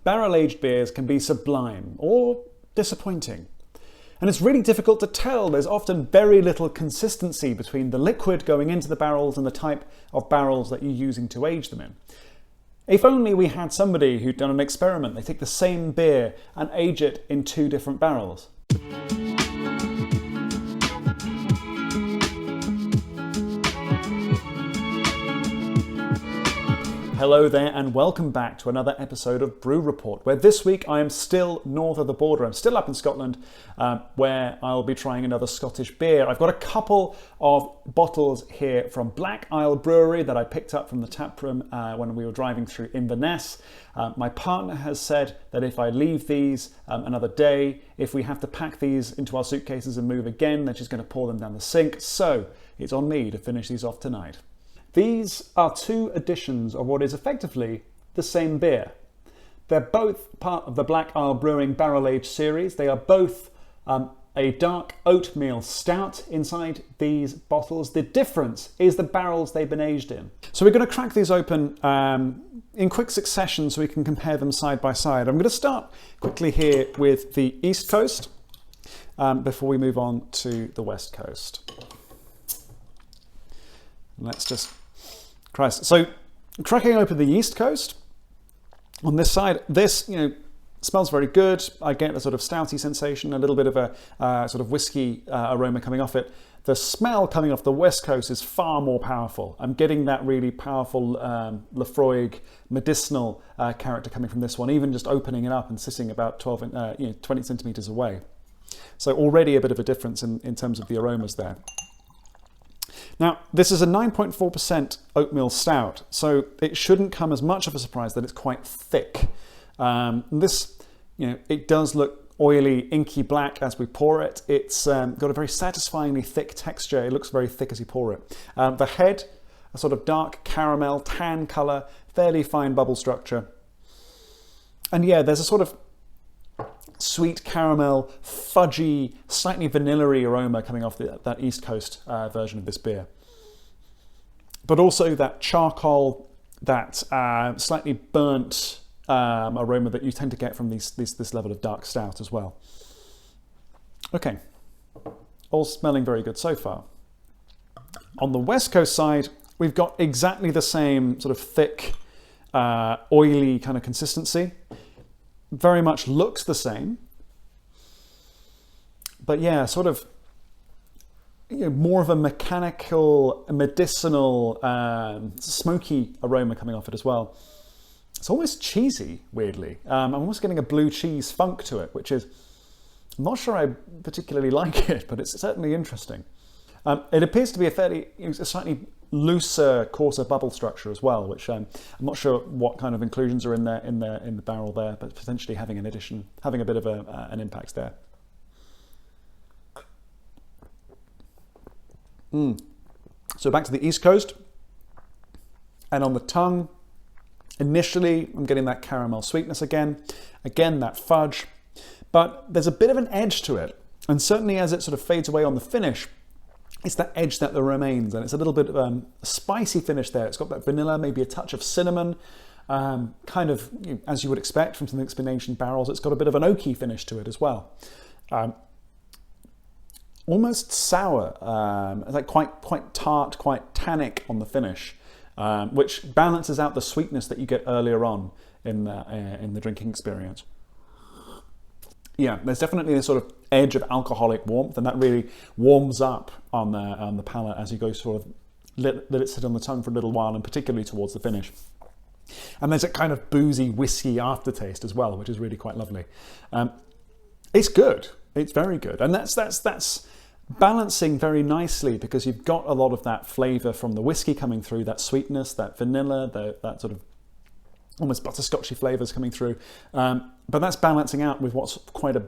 barrel-aged beers can be sublime or disappointing. And it's really difficult to tell. There's often very little consistency between the liquid going into the barrels and the type of barrels that you're using to age them in. If only we had somebody who'd done an experiment. They take the same beer and age it in 2 different barrels. Hello there and welcome back to another episode of Brew Report, where this week I am still north of the border. I'm still up in Scotland, where I'll be trying another Scottish beer. I've got a couple of bottles here from Black Isle Brewery that I picked up from the tap room when we were driving through Inverness. My partner has said that if I leave these another day, if we have to pack these into our suitcases and move again, then she's going to pour them down the sink. So it's on me to finish these off tonight. These are 2 editions of what is effectively the same beer. They're both part of the Black Isle Brewing Barrel Age series. They are both a dark oatmeal stout inside these bottles. The difference is the barrels they've been aged in. So we're going to crack these open in quick succession so we can compare them side by side. I'm going to start quickly here with the East Coast before we move on to the West Coast. Let's just... Christ. So, cracking open the East Coast, on this side, this, smells very good. I get a sort of stouty sensation, a little bit of a sort of whiskey aroma coming off it. The smell coming off the West Coast is far more powerful. I'm getting that really powerful Laphroaig medicinal character coming from this one, even just opening it up and sitting about 20 centimeters away. So already a bit of a difference in terms of the aromas there. Now, this is a 9.4% oatmeal stout, so it shouldn't come as much of a surprise that it's quite thick. It does look oily, inky black as we pour it. It's got a very satisfyingly thick texture. It looks very thick as you pour it. The head, a sort of dark caramel, tan colour, fairly fine bubble structure. And yeah, there's a sort of sweet caramel, fudgy, slightly vanilla-y aroma coming off that East Coast version of this beer. But also that charcoal, that slightly burnt aroma that you tend to get from this level of dark stout as well. Okay, all smelling very good so far. On the West Coast side, we've got exactly the same sort of thick, oily kind of consistency. Very much looks the same, but yeah, sort of more of a mechanical, medicinal, smoky aroma coming off it as well. It's almost cheesy, weirdly. I'm almost getting a blue cheese funk to it, which is, I'm not sure I particularly like it, but it's certainly interesting. It appears to be a slightly looser, coarser bubble structure as well, which I'm not sure what kind of inclusions are in the barrel there, but potentially having a bit of an impact there. So back to the East Coast, and on the tongue, initially I'm getting that caramel sweetness again that fudge, but there's a bit of an edge to it, and certainly as it sort of fades away on the finish, it's that edge that remains, and it's a little bit of a spicy finish there. It's got that vanilla, maybe a touch of cinnamon, kind of as you would expect from something that's been aged in barrels. It's got a bit of an oaky finish to it as well. Almost sour, like quite tart, quite tannic on the finish, which balances out the sweetness that you get earlier on in the drinking experience. Yeah, there's definitely this sort of edge of alcoholic warmth, and that really warms up on the palate as you go sort of let it sit on the tongue for a little while, and particularly towards the finish. And there's a kind of boozy whiskey aftertaste as well, which is really quite lovely. It's good. It's very good, and that's balancing very nicely because you've got a lot of that flavour from the whiskey coming through, that sweetness, that vanilla, that sort of almost butterscotchy flavours coming through, but that's balancing out with what's quite a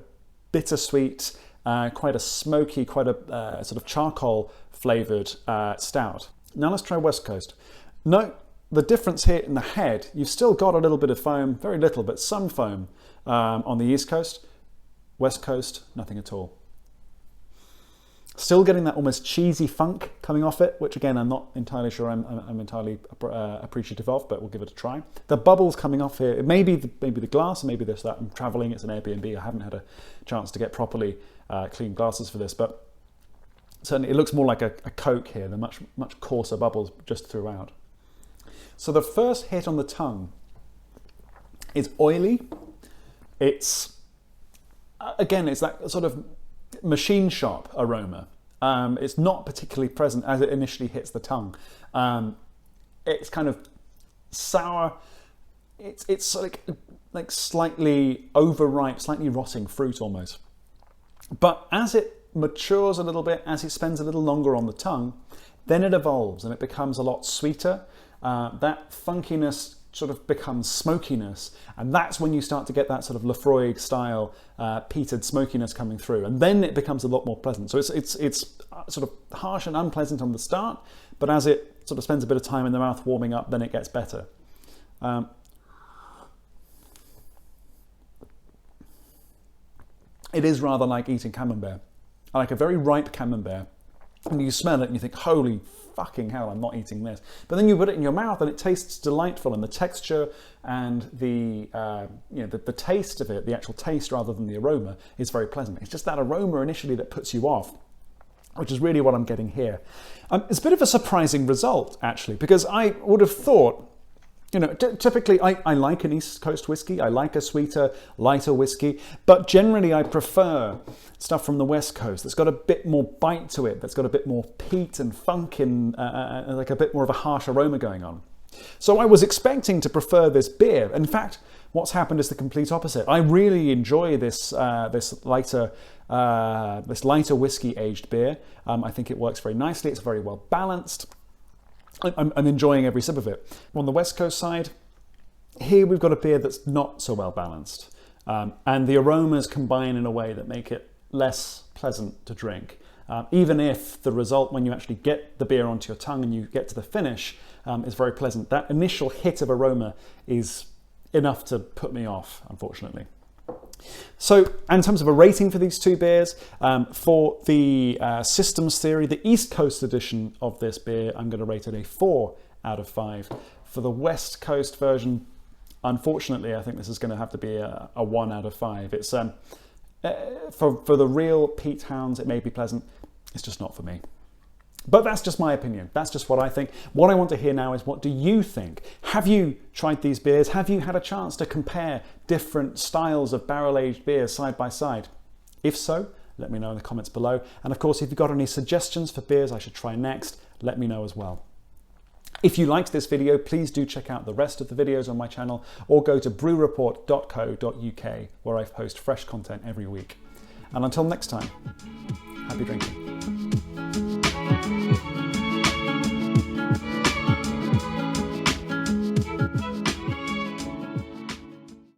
bittersweet, quite a smoky, quite a sort of charcoal flavoured stout. Now let's try West Coast. Note the difference here in the head. You've still got a little bit of foam, very little, but some foam on the East Coast. West Coast, nothing at all. Still getting that almost cheesy funk coming off it, which again, I'm not entirely sure I'm entirely appreciative of, but we'll give it a try. The bubbles coming off here, maybe the glass, maybe this, that. I'm traveling, it's an Airbnb. I haven't had a chance to get properly clean glasses for this, but certainly it looks more like a Coke here. They're much coarser bubbles just throughout. So the first hit on the tongue is oily. It's, again, it's that sort of machine shop aroma. It's not particularly present as it initially hits the tongue. It's kind of sour. It's like slightly overripe, slightly rotting fruit almost. But as it matures a little bit, as it spends a little longer on the tongue, then it evolves and it becomes a lot sweeter. That funkiness sort of becomes smokiness, and that's when you start to get that sort of Lafroig style peated smokiness coming through, and then it becomes a lot more pleasant. So it's sort of harsh and unpleasant on the start, but as it sort of spends a bit of time in the mouth warming up, then it gets better. It is rather like eating camembert. I like a very ripe camembert, and you smell it and you think, holy fucking hell, I'm not eating this. But then you put it in your mouth and it tastes delightful, and the texture and the taste of it, the actual taste rather than the aroma, is very pleasant. It's just that aroma initially that puts you off, which is really what I'm getting here. It's a bit of a surprising result, actually, because I would have thought, typically I like an East Coast whiskey. I like a sweeter, lighter whiskey, but generally I prefer stuff from the West Coast that's got a bit more bite to it, that's got a bit more peat and funk and like a bit more of a harsh aroma going on. So I was expecting to prefer this beer. In fact, what's happened is the complete opposite. I really enjoy this lighter whiskey aged beer. I think it works very nicely. It's very well balanced. I'm enjoying every sip of it. On the West Coast side, here we've got a beer that's not so well balanced. And the aromas combine in a way that make it less pleasant to drink. Even if the result, when you actually get the beer onto your tongue and you get to the finish, is very pleasant. That initial hit of aroma is enough to put me off, unfortunately. So in terms of a rating for these two beers, for the Systems Theory, the East Coast edition of this beer, I'm going to rate it a 4 out of 5. For the West Coast version, unfortunately, I think this is going to have to be a 1 out of 5. It's for the real peat hounds, it may be pleasant. It's just not for me. But that's just my opinion. That's just what I think. What I want to hear now is, what do you think? Have you tried these beers? Have you had a chance to compare different styles of barrel-aged beers side by side? If so, let me know in the comments below. And of course, if you've got any suggestions for beers I should try next, let me know as well. If you liked this video, please do check out the rest of the videos on my channel, or go to brewreport.co.uk, where I post fresh content every week. And until next time, happy drinking.